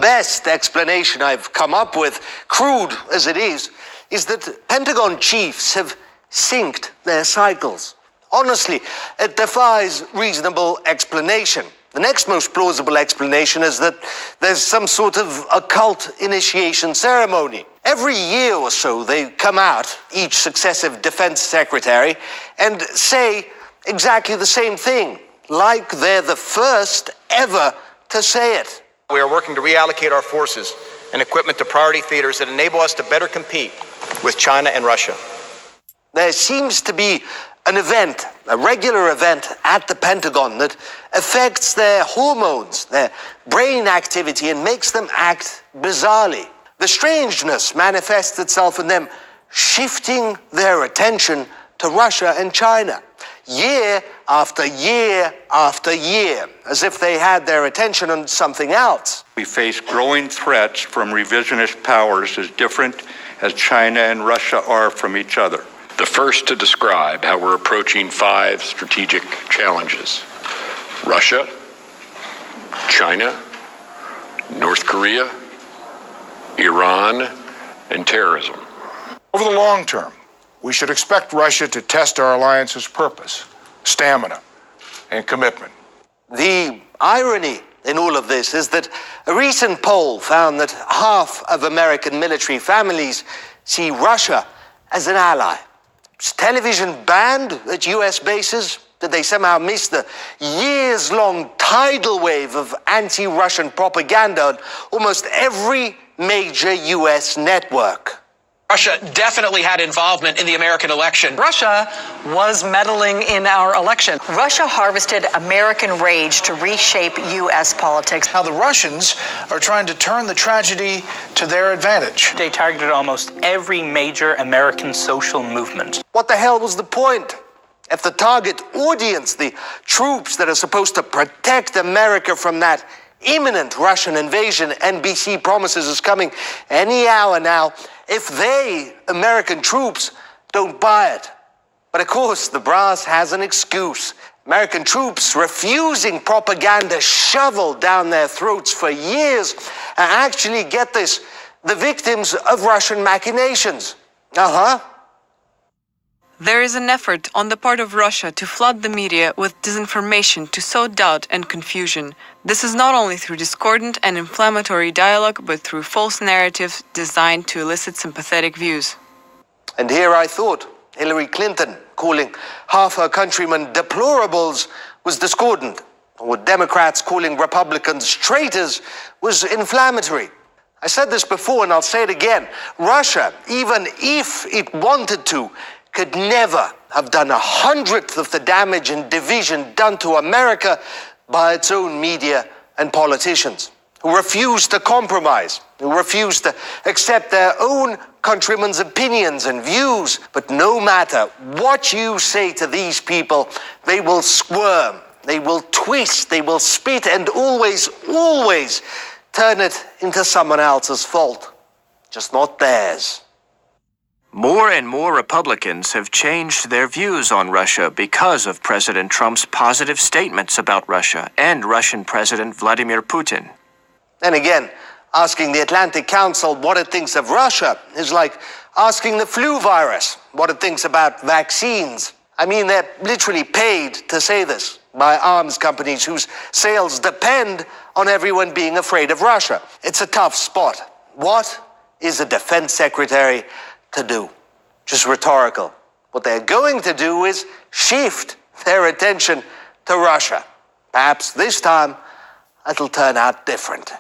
best explanation I've come up with, crude as it is that Pentagon chiefs have synced their cycles. Honestly, it defies reasonable explanation. The next most plausible explanation is that there's some sort of occult initiation ceremony. Every year or so, they come out, each successive defense secretary, and say exactly the same thing, like they're the first ever to say it. We are working to reallocate our forces and equipment to priority theaters that enable us to better compete with China and Russia. There seems to be an event, a regular event at the Pentagon that affects their hormones, their brain activity, and makes them act bizarrely. The strangeness manifests itself in them shifting their attention to Russia and China, year after year after year, as if they had their attention on something else. We face growing threats from revisionist powers as different as China and Russia are from each other. The first to describe how we're approaching 5 strategic challenges: Russia, China, North Korea, Iran, and terrorism. Over the long term, we should expect Russia to test our alliance's purpose, stamina, and commitment. The irony in all of this is that a recent poll found that half of American military families see Russia as an ally. Is television banned at US bases? Did they somehow miss the years-long tidal wave of anti-Russian propaganda on almost every major US network? Russia definitely had involvement in the American election. Russia was meddling in our election. Russia harvested American rage to reshape U.S. politics. How the Russians are trying to turn the tragedy to their advantage. They targeted almost every major American social movement. What the hell was the point? If the target audience, the troops that are supposed to protect America from that imminent Russian invasion NBC promises is coming any hour now, if they, American troops, don't buy it. But of course, the brass has an excuse. American troops refusing propaganda shoveled down their throats for years and actually, get this, the victims of Russian machinations. There is an effort on the part of Russia to flood the media with disinformation to sow doubt and confusion. This is not only through discordant and inflammatory dialogue, but through false narratives designed to elicit sympathetic views. And here I thought Hillary Clinton calling half her countrymen deplorables was discordant, or Democrats calling Republicans traitors was inflammatory. I said this before and I'll say it again. Russia, even if it wanted to, could never have done 100th of the damage and division done to America by its own media and politicians, who refuse to compromise, who refuse to accept their own countrymen's opinions and views. But no matter what you say to these people, they will squirm, they will twist, they will spit, and always turn it into someone else's fault, just not theirs. More and more Republicans have changed their views on Russia because of President Trump's positive statements about Russia and Russian President Vladimir Putin. And again, asking the Atlantic Council what it thinks of Russia is like asking the flu virus what it thinks about vaccines. I mean, they're literally paid to say this by arms companies whose sales depend on everyone being afraid of Russia. It's a tough spot. What is a defense secretary to do? Just rhetorical. What they're going to do is shift their attention to Russia. Perhaps this time it'll turn out different.